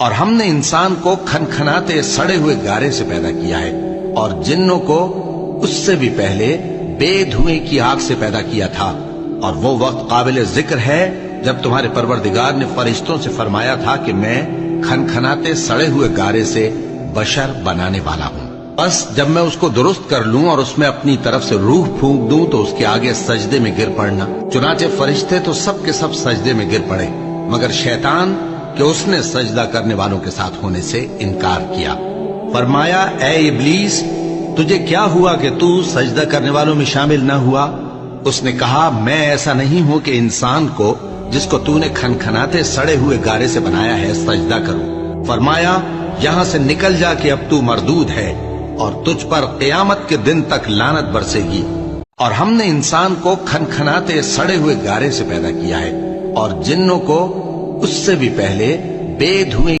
اور ہم نے انسان کو کھنکھناتے سڑے ہوئے گارے سے پیدا کیا ہے، اور جنوں کو اس سے بھی پہلے بے دھوئیں کی آگ سے پیدا کیا تھا۔ اور وہ وقت قابل ذکر ہے جب تمہارے پروردگار نے فرشتوں سے فرمایا تھا کہ میں کھنکھناتے سڑے ہوئے گارے سے بشر بنانے والا ہوں، بس جب میں اس کو درست کر لوں اور اس میں اپنی طرف سے روح پھونک دوں تو اس کے آگے سجدے میں گر پڑنا۔ چنانچہ فرشتے تو سب کے سب سجدے میں گر پڑے مگر شیطان کہ اس نے سجدہ کرنے والوں کے ساتھ ہونے سے انکار کیا۔ فرمایا اے ابلیس، تجھے کیا ہوا کہ تو سجدہ کرنے والوں میں شامل نہ ہوا؟ اس نے کہا میں ایسا نہیں ہوں کہ انسان کو جس کو تو نے کھنکھناتے سڑے ہوئے گارے سے بنایا ہے سجدہ کروں۔ فرمایا یہاں سے نکل جا کہ اب تو مردود ہے اور تجھ پر قیامت کے دن تک لعنت برسے گی۔ اور ہم نے انسان کو کھنکھناتے سڑے ہوئے گارے سے پیدا کیا ہے، اور جنوں کو اس سے بھی پہلے بے دھوئیں